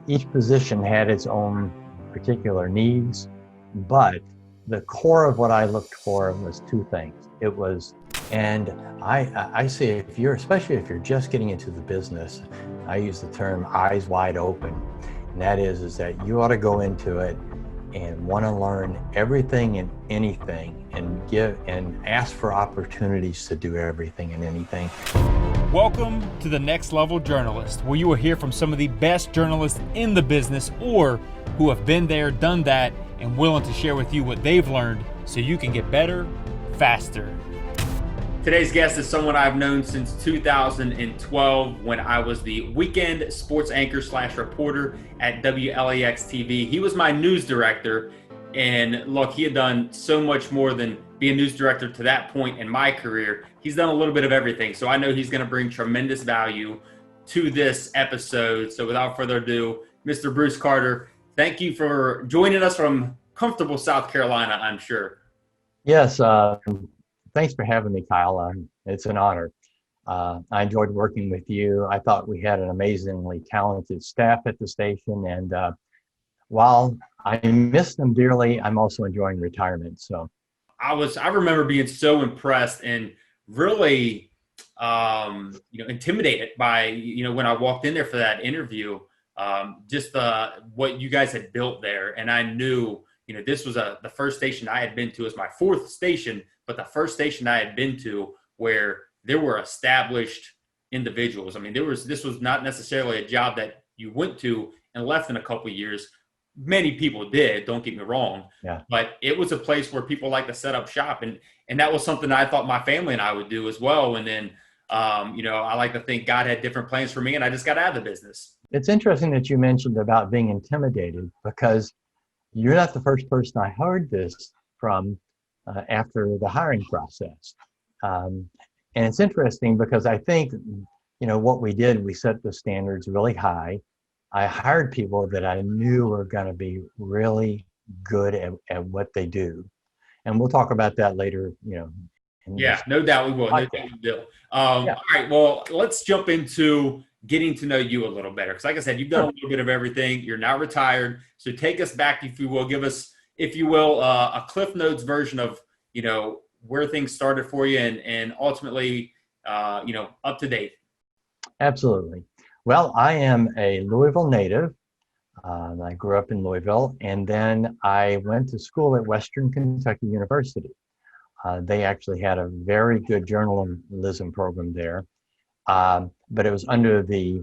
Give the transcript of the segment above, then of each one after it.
Each position had its own particular needs, but the core of what I looked for was two things. It was, and I say if you're, especially if you're just getting into the business, I use the term eyes wide open. And that is that you ought to go into it and want to learn everything and anything and give and ask for opportunities to do everything and anything. Welcome to the Next Level Journalist, where you will hear from some of the best journalists in the business or who have been there, done that, and willing to share with you what they've learned so you can get better, faster. Today's guest is someone I've known since 2012 when I was the weekend sports anchor / reporter at WLEX-TV. He was my news director, and look, he had done so much more than be a news director to that point in my career. He's done a little bit of everything. So I know he's going to bring tremendous value to this episode. So without further ado, Mr. Bruce Carter, thank you for joining us from comfortable South Carolina, I'm sure. Yes, thanks for having me, Kyle. It's an honor. I enjoyed working with you. I thought we had an amazingly talented staff at the station. And while I miss them dearly, I'm also enjoying retirement. So I remember being so impressed and really, intimidated by, when I walked in there for that interview, just what you guys had built there. And I knew, this was the first station I had been to as my fourth station, but the first station I had been to where there were established individuals. I mean, this was not necessarily a job that you went to and left in a couple of years. Many people did, don't get me wrong. Yeah. But it was a place where people like to set up shop. And that was something I thought my family and I would do as well. And then, I like to think God had different plans for me, and I just got out of the business. It's interesting that you mentioned about being intimidated, because you're not the first person I heard this from after the hiring process. And it's interesting because I think, what we did, we set the standards really high. I hired people that I knew were going to be really good at what they do. And we'll talk about that later, Yeah, no doubt we will. No doubt we will. All right, well, let's jump into getting to know you a little better. Because like I said, you've done a little bit of everything. You're now retired. So take us back, if you will. Give us, if you will, a Cliff Notes version of, where things started for you and ultimately, up to date. Absolutely. Well, I am a Louisville native. I grew up in Louisville, and then I went to school at Western Kentucky University. They actually had a very good journalism program there, but it was under the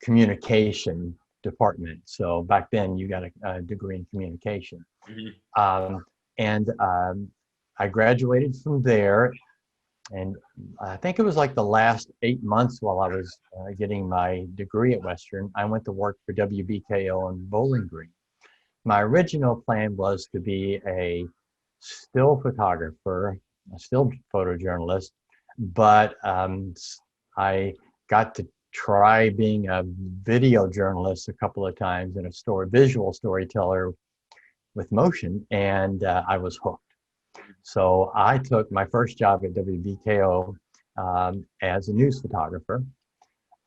communication department. So back then, you got a degree in communication. Mm-hmm. And I graduated from there. And I think it was like the last 8 months while I was getting my degree at Western, I went to work for WBKO in Bowling Green. My original plan was to be a still photographer, a still photojournalist, but I got to try being a video journalist a couple of times and visual storyteller with motion, and I was hooked. So I took my first job at WBKO as a news photographer.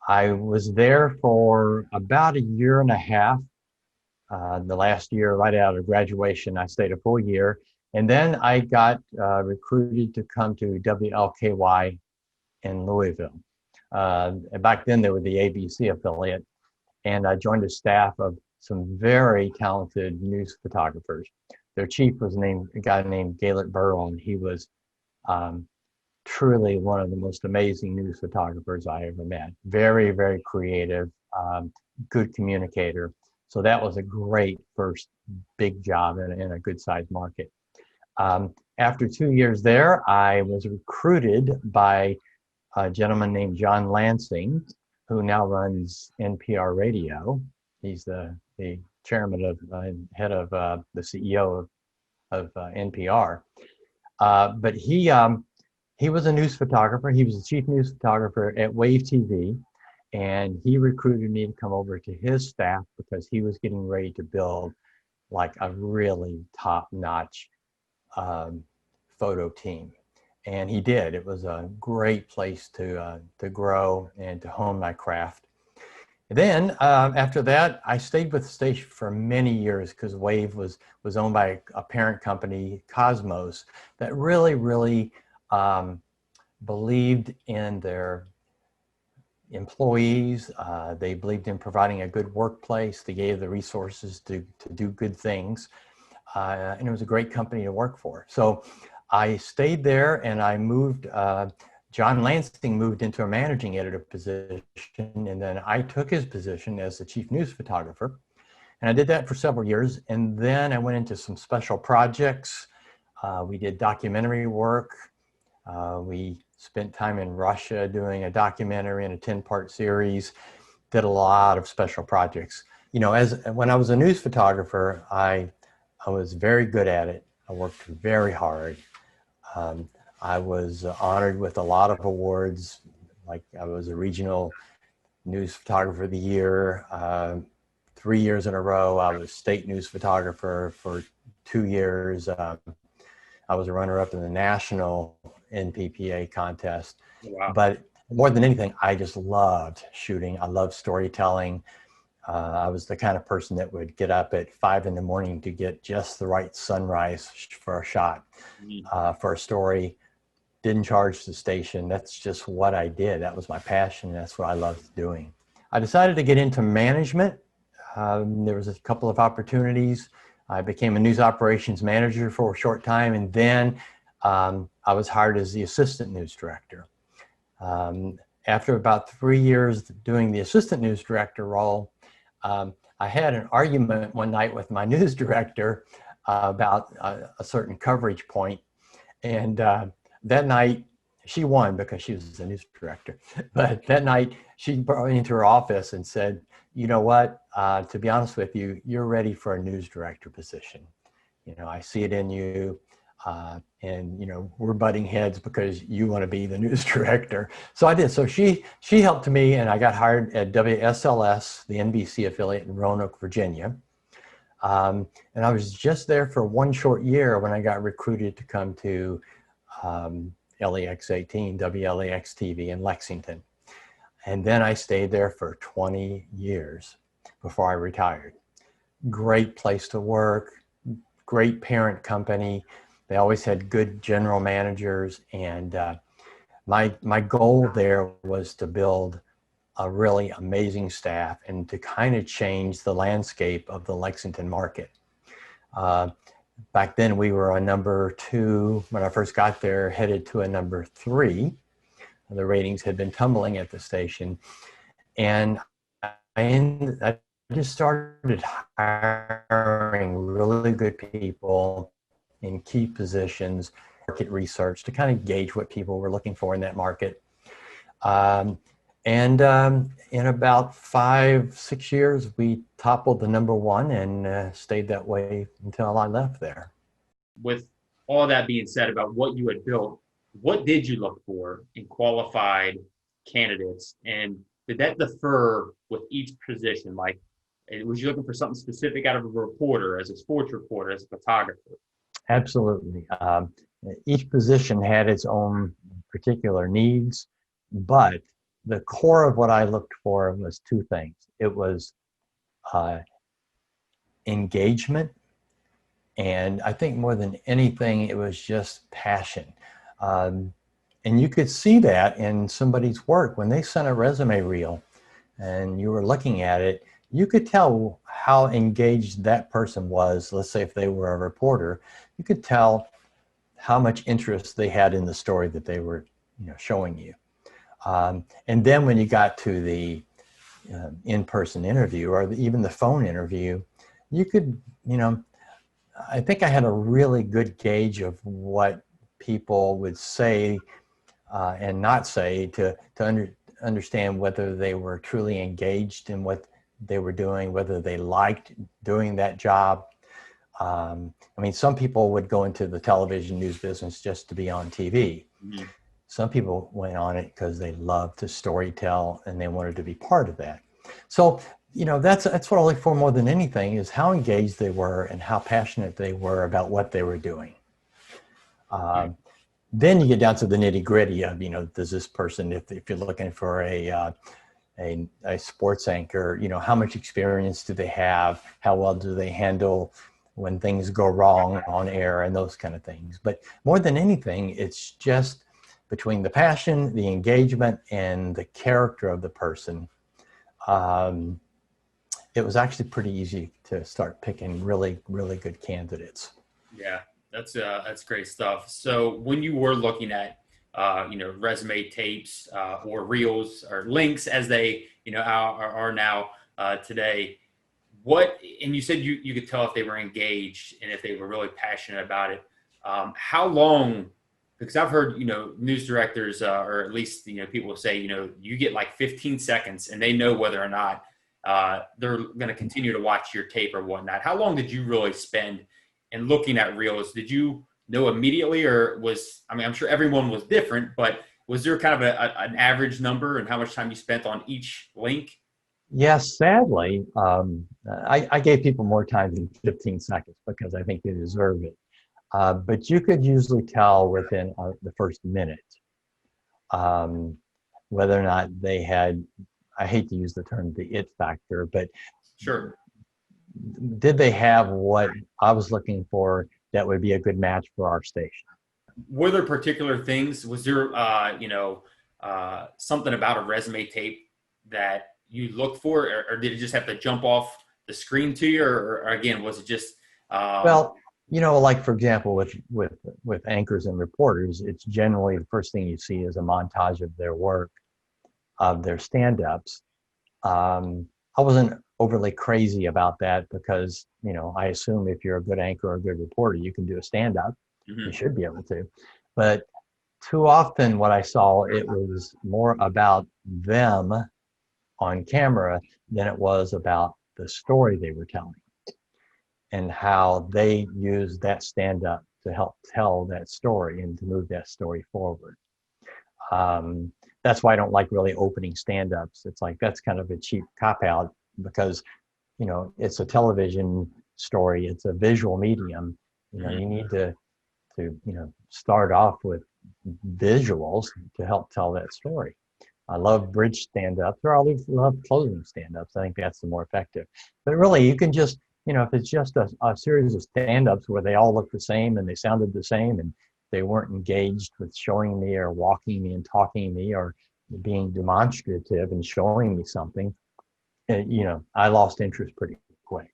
I was there for about a year and a half. The last year, right out of graduation, I stayed a full year. And then I got recruited to come to WLKY in Louisville. Back then, they were the ABC affiliate. And I joined a staff of some very talented news photographers. Their chief was a guy named Gaylord Burrell, and he was truly one of the most amazing news photographers I ever met. Very, very creative, good communicator. So that was a great first big job in a good sized market. After 2 years there, I was recruited by a gentleman named John Lansing, who now runs NPR Radio. He's the chairman of head of the CEO of NPR, but he was a news photographer. He was the chief news photographer at Wave TV, and he recruited me to come over to his staff because he was getting ready to build like a really top-notch photo team, and he did. It was a great place to grow and to hone my craft. Then after that, I stayed with the station for many years because Wave was owned by a parent company, Cosmos, that really believed in their employees. They believed in providing a good workplace. They gave the resources to do good things. And it was a great company to work for. So I stayed there and I moved, John Lansing moved into a managing editor position, and then I took his position as the chief news photographer. And I did that for several years. And then I went into some special projects. We did documentary work. We spent time in Russia doing a documentary and a 10-part series, did a lot of special projects. You know, when I was a news photographer, I was very good at it. I worked very hard. I was honored with a lot of awards, like I was a regional news photographer of the year. 3 years in a row, I was state news photographer for 2 years. I was a runner-up in the national NPPA contest. Wow. But more than anything, I just loved shooting. I loved storytelling. I was the kind of person that would get up at 5 in the morning to get just the right sunrise for a shot, for a story. Didn't charge the station. That's just what I did. That was my passion. That's what I loved doing. I decided to get into management. There was a couple of opportunities. I became a news operations manager for a short time, and then I was hired as the assistant news director. After about 3 years doing the assistant news director role, I had an argument one night with my news director about a certain coverage point. And that night, she won because she was the news director. But that night, she brought me into her office and said, you know what, to be honest with you, you're ready for a news director position. You know, I see it in you. And, you know, we're butting heads because you want to be the news director. So I did. So she helped me, and I got hired at WSLS, the NBC affiliate in Roanoke, Virginia. And I was just there for 1 short year when I got recruited to come to LEX-18, WLEX-TV in Lexington. And then I stayed there for 20 years before I retired. Great place to work, great parent company. They always had good general managers, and my goal there was to build a really amazing staff and to kind of change the landscape of the Lexington market. Back then we were a number 2. When I first got there, headed to a number 3. The ratings had been tumbling at the station, and I just started hiring really good people in key positions, market research to kind of gauge what people were looking for in that market. In about 5-6 years, we toppled the number 1 and stayed that way until I left there. With all that being said about what you had built, what did you look for in qualified candidates? And did that differ with each position? Like, was you looking for something specific out of a reporter, as a sports reporter, as a photographer? Absolutely. Each position had its own particular needs, but the core of what I looked for was 2 things. It was engagement, and I think more than anything, it was just passion. And you could see that in somebody's work. When they sent a resume reel and you were looking at it, you could tell how engaged that person was. Let's say if they were a reporter, you could tell how much interest they had in the story that they were, showing you. And then when you got to the in-person interview or even the phone interview, you could, I think I had a really good gauge of what people would say and not say to understand whether they were truly engaged in what they were doing, whether they liked doing that job. I mean, some people would go into the television news business just to be on TV. Mm-hmm. Some people went on it because they loved to storytell and they wanted to be part of that. So, that's what I look for more than anything, is how engaged they were and how passionate they were about what they were doing. Then you get down to the nitty gritty of, does this person, if you're looking for a a sports anchor, how much experience do they have? How well do they handle when things go wrong on air and those kind of things? But more than anything, it's just between the passion, the engagement, and the character of the person. It was actually pretty easy to start picking really, really good candidates. Yeah, that's great stuff. So when you were looking at resume tapes or reels or links as they are now today, and you said you could tell if they were engaged and if they were really passionate about it. How long? Because I've heard news directors or at least people say you get like 15 seconds and they know whether or not they're going to continue to watch your tape or whatnot. How long did you really spend in looking at reels? Did you know immediately, or I'm sure everyone was different, but was there kind of an average number and how much time you spent on each link? Yes, sadly, I gave people more time than 15 seconds because I think they deserve it. But you could usually tell within the first minute whether or not they had, I hate to use the term the it factor, but sure, did they have what I was looking for that would be a good match for our station? Were there particular things? Was there, something about a resume tape that you looked for, or did it just have to jump off the screen to you, or again, was it just? Well, like for example, with anchors and reporters, it's generally the first thing you see is a montage of their work, of their stand-ups. I wasn't overly crazy about that because, I assume if you're a good anchor or a good reporter, you can do a stand-up. Mm-hmm. You should be able to. But too often what I saw, it was more about them on camera than it was about the story they were telling and how they used that stand-up to help tell that story and to move that story forward. That's why I don't like really opening stand-ups. It's like, that's kind of a cheap cop-out because, it's a television story. It's a visual medium. You need to start off with visuals to help tell that story. I love bridge stand-ups, or I love closing stand-ups. I think that's the more effective. But really, you can just, if it's just a series of stand-ups where they all look the same and they sounded the same and they weren't engaged with showing me or walking me and talking to me or being demonstrative and showing me something, I lost interest pretty quick.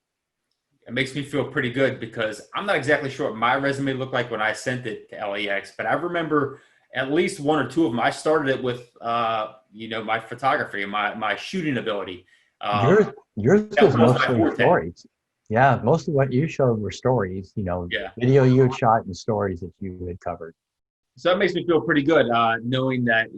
It makes me feel pretty good because I'm not exactly sure what my resume looked like when I sent it to LEX, but I remember at least one or two of them. I started it with, my photography and my shooting ability. Yours was mostly stories. Yeah, most of what you showed were stories, video you had shot and stories that you had covered. So that makes me feel pretty good, knowing that,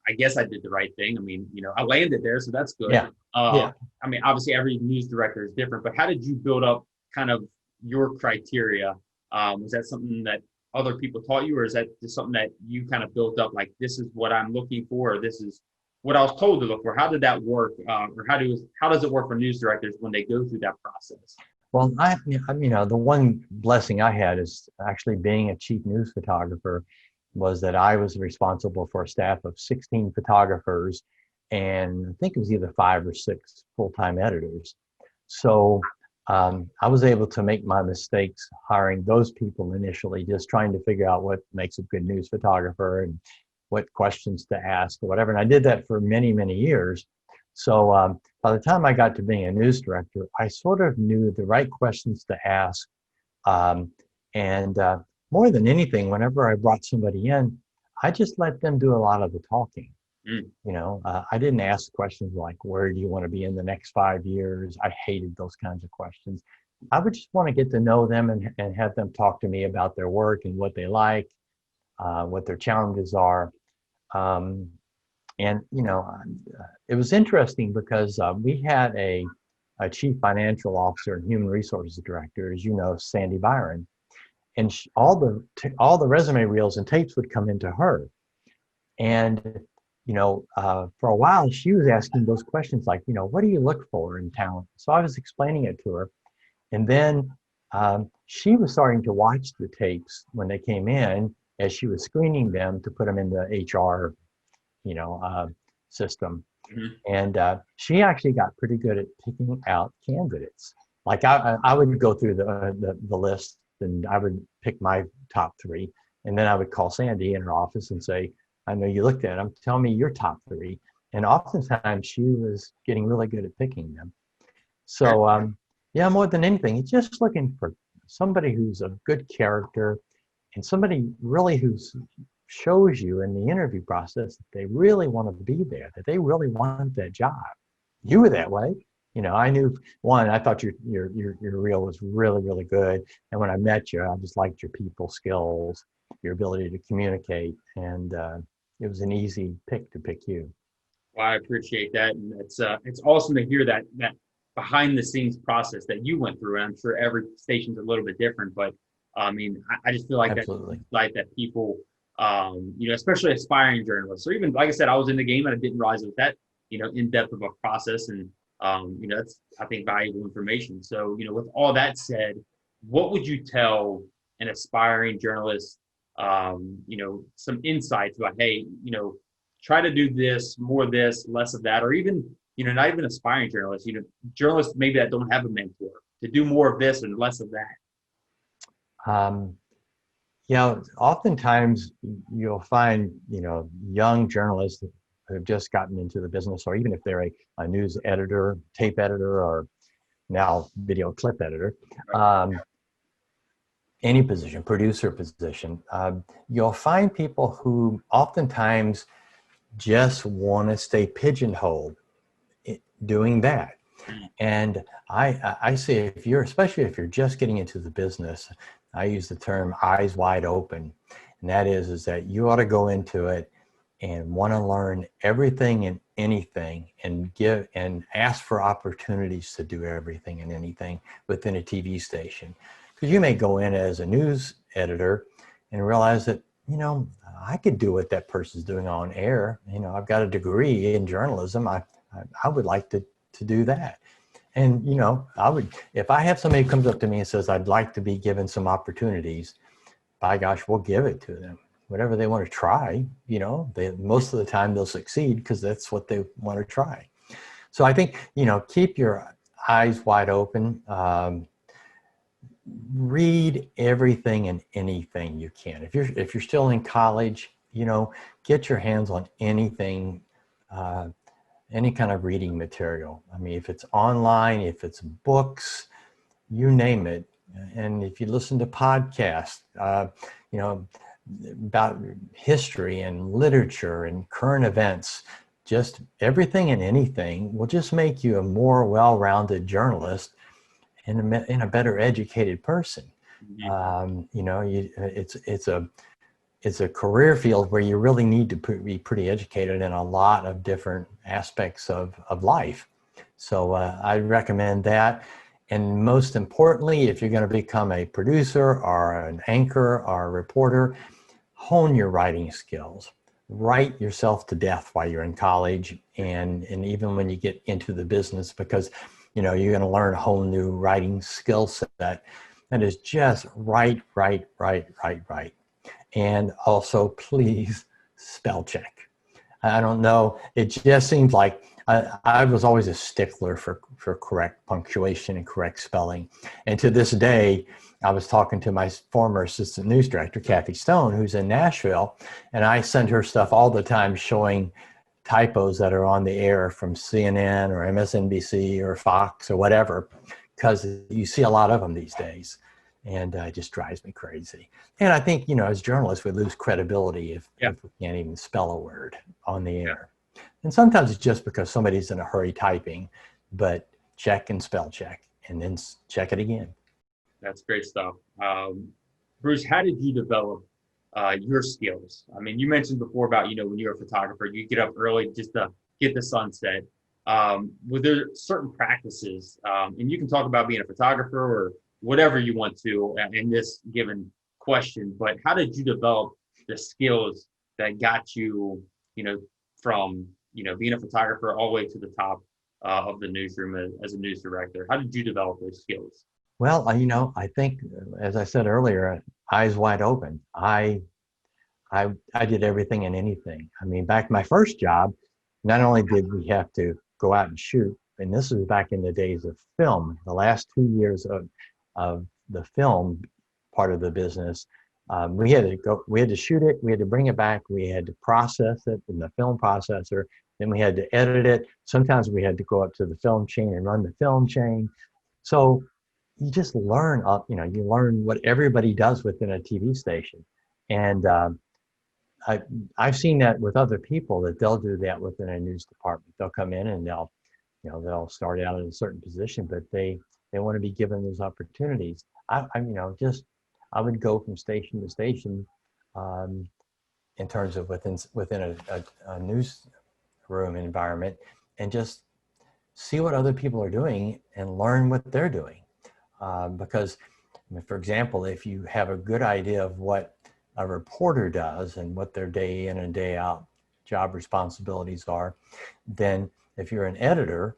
I guess I did the right thing. I mean, I landed there, so that's good. Yeah. I mean, obviously every news director is different, but how did you build up kind of your criteria? Was that something that other people taught you, or is that just something that you kind of built up, like, this is what I'm looking for, or this is what I was told to look for? How did that work? Or how does it work for news directors when they go through that process? Well, the one blessing I had is actually being a chief news photographer was that I was responsible for a staff of 16 photographers, and I think it was either 5 or 6 full-time editors. So I was able to make my mistakes hiring those people initially, just trying to figure out what makes a good news photographer and what questions to ask or whatever. And I did that for many, many years. So by the time I got to being a news director, I sort of knew the right questions to ask. More than anything, whenever I brought somebody in, I just let them do a lot of the talking. I didn't ask questions like, where do you want to be in the next 5 years? I hated those kinds of questions. I would just want to get to know them and have them talk to me about their work and what they like, what their challenges are. It was interesting because we had a chief financial officer and human resources director, as you know, Sandy Byron, and all the resume reels and tapes would come into her. And for a while, she was asking those questions like, what do you look for in talent? So I was explaining it to her. And then she was starting to watch the tapes when they came in as she was screening them to put them in the HR, system. Mhm. And she actually got pretty good at picking out candidates. Like I would go through the list and I would pick my top three. And then I would call Sandy in her office and say, I know you looked at them, tell me your top three. And oftentimes she was getting really good at picking them. Sure. So yeah, more than anything, it's just looking for somebody who's a good character and somebody really who's shows you in the interview process that they really want to be there, that they really want that job. You were that way. You know, I knew one, I thought your reel was really, really good. And when I met you, I just liked your people skills, your ability to communicate. And it was an easy pick to pick you. Well, I appreciate that, and it's awesome to hear that behind the scenes process that you went through. And I'm sure every station's a little bit different, but I mean, I just feel like that Absolutely. like that people, especially aspiring journalists, or even like I said, I was in the game and I didn't realize it was that in depth of a process, and that's I think valuable information. So with all that said, what would you tell an aspiring journalist? Some insights about, hey, try to do this, more of this, less of that, or even, not even aspiring journalists, journalists maybe that don't have a mentor, to do more of this and less of that. Oftentimes you'll find, young journalists who have just gotten into the business, or even if they're a news editor, tape editor, or now video clip editor, any position, producer position, you'll find people who oftentimes just want to stay pigeonholed doing that. And I say, especially if you're just getting into the business, I use the term eyes wide open. And that is that you ought to go into it and want to learn everything and anything and give and ask for opportunities to do everything and anything within a TV station. Because you may go in as a news editor and realize that, I could do what that person's doing on air. I've got a degree in journalism. I would like to do that. And, I would, if I have somebody who comes up to me and says, I'd like to be given some opportunities, by gosh, we'll give it to them. Whatever they want to try, most of the time they'll succeed because that's what they want to try. So I think, keep your eyes wide open. Read everything and anything you can. If you're still in college, get your hands on anything, any kind of reading material. I mean, if it's online, if it's books, you name it. And if you listen to podcasts, about history and literature and current events, just everything and anything will just make you a more well-rounded journalist and a better educated person. It's a career field where you really need to be pretty educated in a lot of different aspects of life. So I recommend that. And most importantly, if you're going to become a producer or an anchor or a reporter, hone your writing skills. Write yourself to death while you're in college and even when you get into the business, because you're going to learn a whole new writing skill set that is just write. And also, please spell check. I don't know. It just seems like I was always a stickler for correct punctuation and correct spelling. And to this day, I was talking to my former assistant news director, Kathy Stone, who's in Nashville, and I send her stuff all the time showing typos that are on the air from CNN or MSNBC or Fox or whatever, because you see a lot of them these days. And it just drives me crazy. And I think, as journalists, we lose credibility if we can't even spell a word on the air. And sometimes it's just because somebody's in a hurry typing, but check and spell check and then check it again. That's great stuff. Bruce, how did you develop your skills? I mean, you mentioned before about, when you're a photographer, you get up early just to get the sunset. Were there certain practices, and you can talk about being a photographer or whatever you want to in this given question, but how did you develop the skills that got you, from, being a photographer all the way to the top of the newsroom as a news director? How did you develop those skills? Well, I think, as I said earlier, eyes wide open. I did everything and anything. I mean, back my first job, not only did we have to go out and shoot, and this was back in the days of film, the last 2 years of the film part of the business, we had to shoot it, we had to bring it back, we had to process it in the film processor, then we had to edit it. Sometimes we had to go up to the film chain and run the film chain. So you just learn, you learn what everybody does within a TV station. And I've seen that with other people, that they'll do that within a news department. They'll come in and they'll start out in a certain position, but they want to be given those opportunities. I would go from station to station, in terms of within a newsroom environment, and just see what other people are doing and learn what they're doing. Because, for example, if you have a good idea of what a reporter does and what their day in and day out job responsibilities are, then if you're an editor,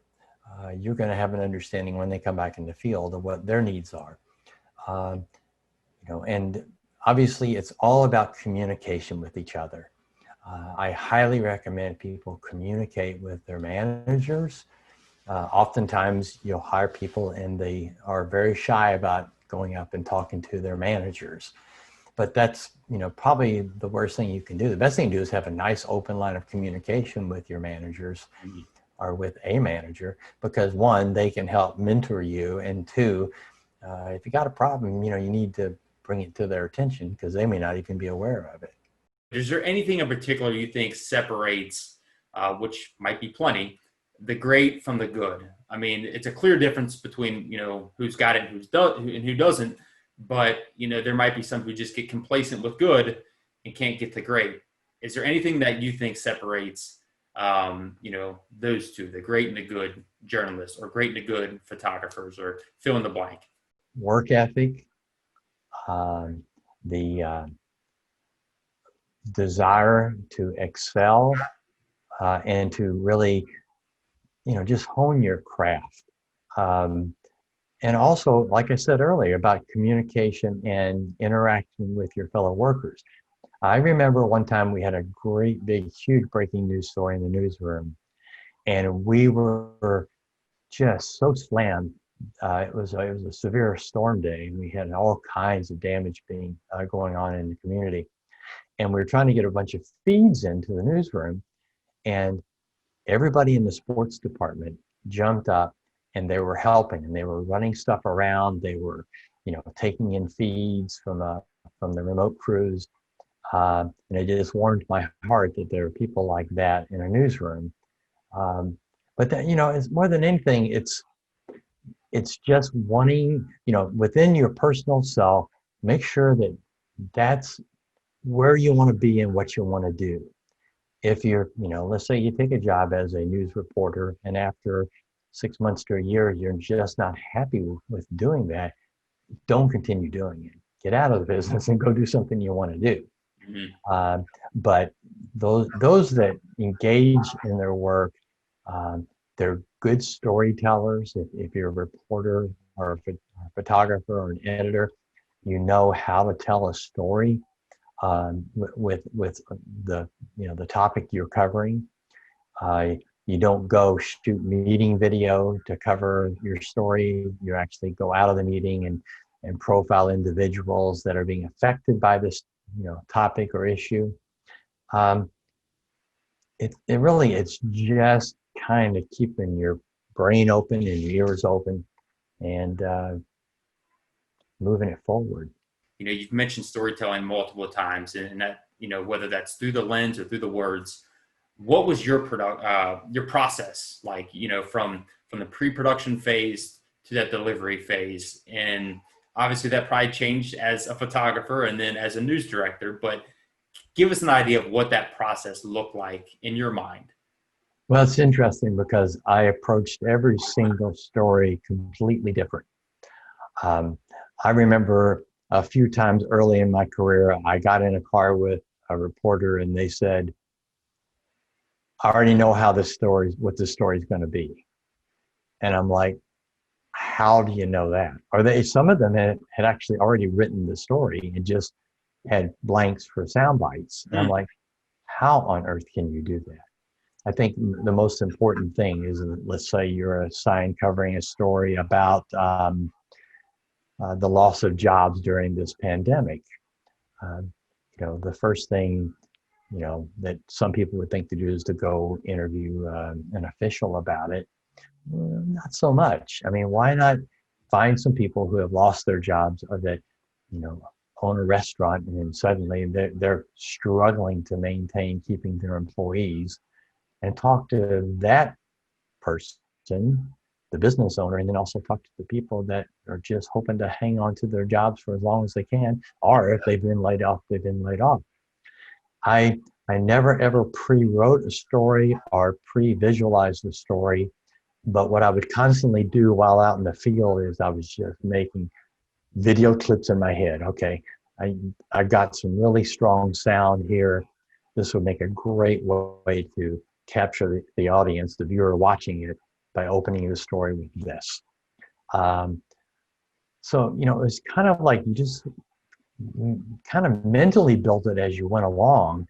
you're going to have an understanding when they come back in the field of what their needs are. And obviously it's all about communication with each other. I highly recommend people communicate with their managers. Oftentimes you'll hire people and they are very shy about going up and talking to their managers. But that's, probably the worst thing you can do. The best thing to do is have a nice open line of communication with your managers or with a manager, because one, they can help mentor you, and two, if you got a problem, you need to bring it to their attention, because they may not even be aware of it. Is there anything in particular you think separates, which might be plenty, the great from the good? I mean, it's a clear difference between, who's got it and who doesn't. But, there might be some who just get complacent with good and can't get to great. Is there anything that you think separates, those two, the great and the good journalists, or great and the good photographers, or fill in the blank? Work ethic, the desire to excel, and to really, just hone your craft. And also, like I said earlier, about communication and interaction with your fellow workers. I remember one time we had a great, big, huge breaking news story in the newsroom, and we were just so slammed. It was a severe storm day, and we had all kinds of damage going on in the community. And we were trying to get a bunch of feeds into the newsroom, and everybody in the sports department jumped up, and they were helping, and they were running stuff around. They were, taking in feeds from the remote crews. And it just warmed my heart that there are people like that in a newsroom. But that, it's more than anything, it's just wanting, within your personal self, make sure that that's where you want to be and what you want to do. If you're, let's say you take a job as a news reporter, and after 6 months to a year, you're just not happy with doing that, don't continue doing it. Get out of the business and go do something you want to do. Mm-hmm. But those that engage in their work, they're good storytellers. If you're a reporter or a photographer or an editor, you know how to tell a story with the topic you're covering. You don't go shoot meeting video to cover your story. You actually go out of the meeting and profile individuals that are being affected by this topic or issue. It's just kind of keeping your brain open and your ears open, and moving it forward. You've mentioned storytelling multiple times, and that, whether that's through the lens or through the words. What was your process like, from the pre-production phase to that delivery phase? And obviously that probably changed as a photographer and then as a news director, but give us an idea of what that process looked like in your mind. Well, it's interesting because I approached every single story completely different. I remember a few times early in my career, I got in a car with a reporter and they said, I already know what the story's going to be. And I'm like, how do you know that? Some of them had actually already written the story and just had blanks for sound bites. And I'm like, how on earth can you do that? I think the most important thing is, let's say you're assigned covering a story about the loss of jobs during this pandemic. Uh, the first thing, that some people would think to do is to go interview an official about it. Well, not so much. I mean, why not find some people who have lost their jobs or that, you know, own a restaurant and then suddenly they're struggling to maintain keeping their employees, and talk to that person, the business owner, and then also talk to the people that are just hoping to hang on to their jobs for as long as they can, or if they've been laid off, they've been laid off. I never ever pre-wrote a story or pre-visualized the story, but what I would constantly do while out in the field is I was just making video clips in my head. Okay, I got some really strong sound here. This would make a great way to capture the audience, the viewer watching it, by opening the story with this. Um, so, it was kind of like you just kind of mentally built it as you went along.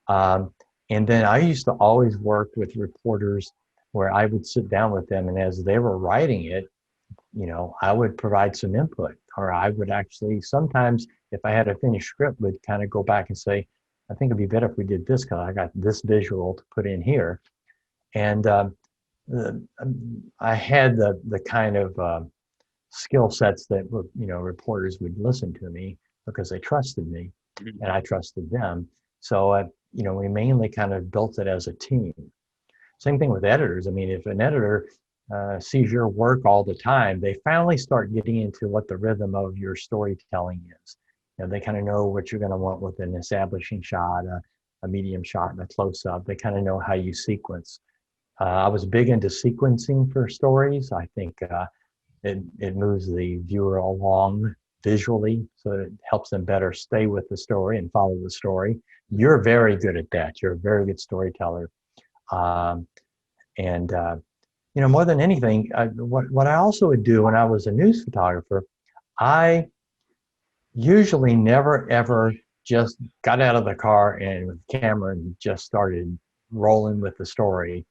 And then I used to always work with reporters where I would sit down with them, and as they were writing it, I would provide some input, or I would actually sometimes, if I had a finished script, would kind of go back and say, I think it'd be better if we did this because I got this visual to put in here. And I had the kind of skill sets that were, reporters would listen to me because they trusted me and I trusted them. So, we mainly kind of built it as a team. Same thing with editors. I mean, if an editor sees your work all the time, they finally start getting into what the rhythm of your storytelling is. They kind of know what you're going to want with an establishing shot, a medium shot, and a close-up. They kind of know how you sequence. I was big into sequencing for stories. I think it moves the viewer along visually, so it helps them better stay with the story and follow the story. You're very good at that. You're a very good storyteller. And more than anything, what I also would do when I was a news photographer, I usually never ever just got out of the car and with the camera and just started rolling with the story,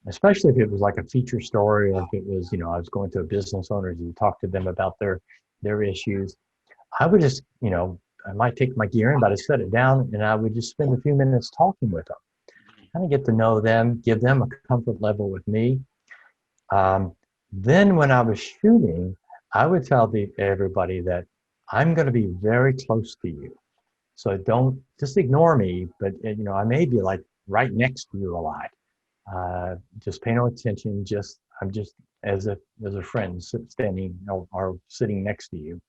especially if it was like a feature story, or if it was, I was going to a business owner to talk to them about their issues. I would just, I might take my gear in, but I set it down and I would just spend a few minutes talking with them, kind of get to know them, give them a comfort level with me. Then when I was shooting, I would tell everybody that I'm going to be very close to you. So don't just ignore me, but I may be like right next to you a lot. Just pay no attention. I'm just as a friend standing or sitting next to you.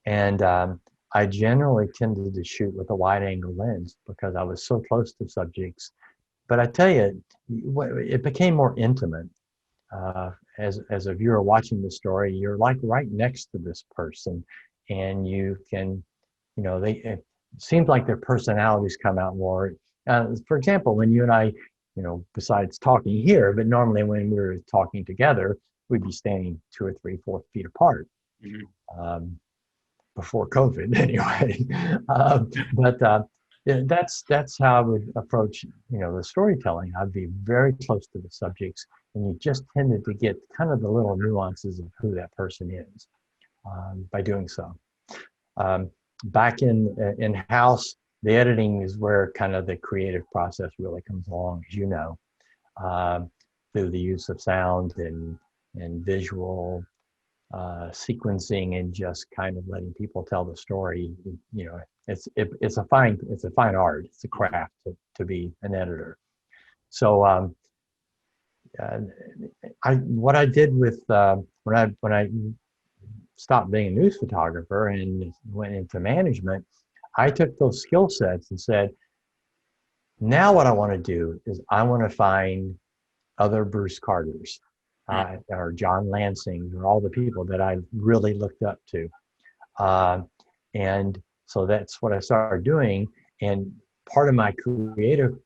And I generally tended to shoot with a wide angle lens because I was so close to subjects. But I tell you, it became more intimate. As a viewer watching the story, you're like right next to this person, and you can, it seems like their personalities come out more. For example, when you and I, besides talking here, but normally when we were talking together, we'd be standing 2 or 3, 4 feet apart. Before COVID, anyway. But that's how I would approach, the storytelling. I'd be very close to the subjects, and you just tended to get kind of the little nuances of who that person is by doing so. Back in-house, the editing is where kind of the creative process really comes along, as you know, through the use of sound and visual sequencing and just kind of letting people tell the story. It's a fine art. It's a craft to be an editor. So what I did with when I stopped being a news photographer and went into management, I took those skill sets and said, now what I want to do is I want to find other Bruce Carters. Or John Lansing, or all the people that I really looked up to. And so that's what I started doing. And part of my creative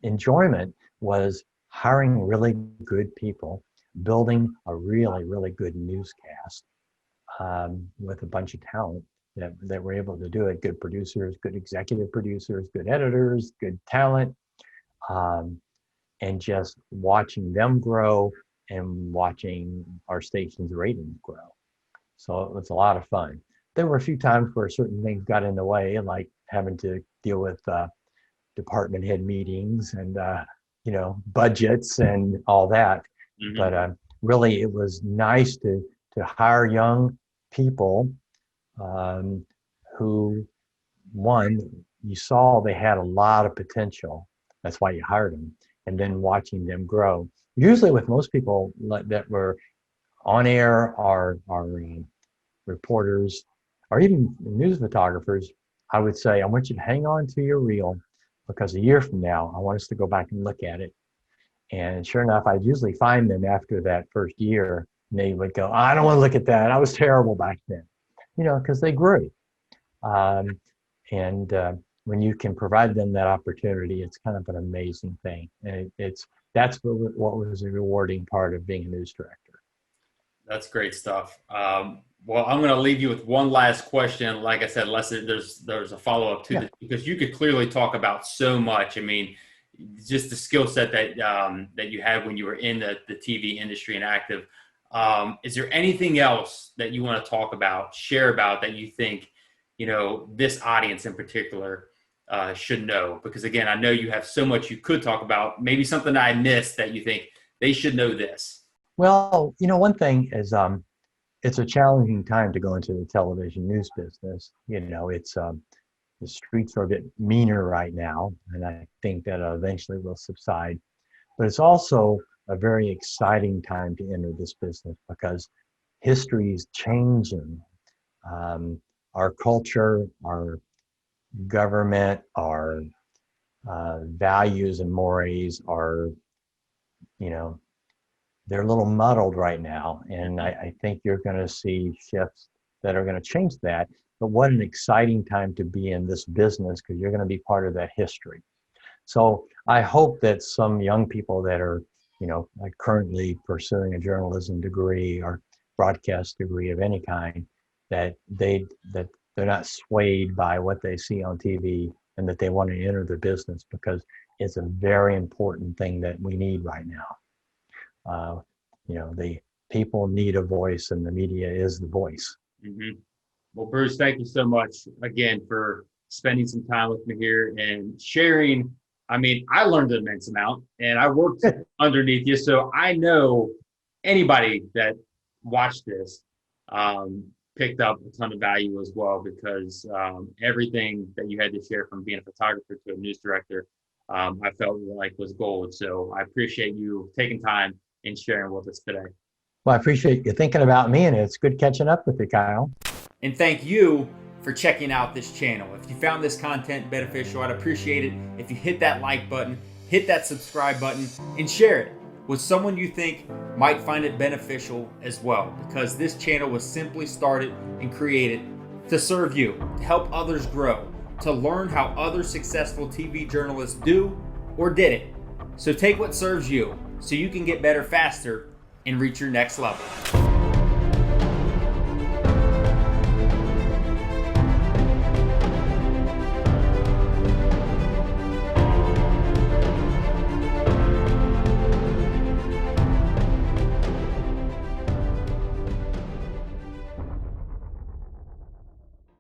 enjoyment was hiring really good people, building a really, really good newscast with a bunch of talent that were able to do it. Good producers, good executive producers, good editors, good talent. and just watching them grow and watching our station's ratings grow. So it was a lot of fun. There were a few times where certain things got in the way, like having to deal with department head meetings and budgets and all that. Mhm. But really, it was nice to hire young people who, one, you saw they had a lot of potential. That's why you hired them. And then watching them grow. Usually with most people that were on air or reporters or even news photographers, I would say, I want you to hang on to your reel because a year from now, I want us to go back and look at it. And sure enough, I'd usually find them after that first year, and they would go, I don't want to look at that. I was terrible back then, because they grew. And when you can provide them that opportunity, it's kind of an amazing thing. And that's what was a rewarding part of being a news director. That's great stuff. Well, I'm going to leave you with one last question. Like I said, unless there's a follow-up to this, because you could clearly talk about so much. I mean, just the skill set that you had when you were in the TV industry and active. Is there anything else that you want to talk about, share about, that you think, this audience in particular should know? Because again, I know you have so much you could talk about. Maybe something I missed that you think they should know this. Well, one thing is it's a challenging time to go into the television news business. It's the streets are a bit meaner right now, and I think that eventually will subside. But it's also a very exciting time to enter this business because history is changing. Our culture, our government, our values and mores are, they're a little muddled right now. And I think you're going to see shifts that are going to change that. But what an exciting time to be in this business, because you're going to be part of that history. So I hope that some young people that are, like currently pursuing a journalism degree or broadcast degree of any kind, that they're not swayed by what they see on TV and that they want to enter the business, because it's a very important thing that we need right now. The people need a voice, and the media is the voice. Mm-hmm. Well, Bruce, thank you so much again for spending some time with me here and sharing. I mean, I learned an immense amount, and I worked underneath you, so I know anybody that watched this picked up a ton of value as well, because everything that you had to share, from being a photographer to a news director, I felt like was gold. So I appreciate you taking time and sharing with us today. Well, I appreciate you thinking about me, and it's good catching up with you, Kyle. And thank you for checking out this channel. If you found this content beneficial, I'd appreciate it if you hit that like button, hit that subscribe button, and share it with someone you think might find it beneficial as well, because this channel was simply started and created to serve you, to help others grow, to learn how other successful TV journalists do or did it. So take what serves you so you can get better faster and reach your next level.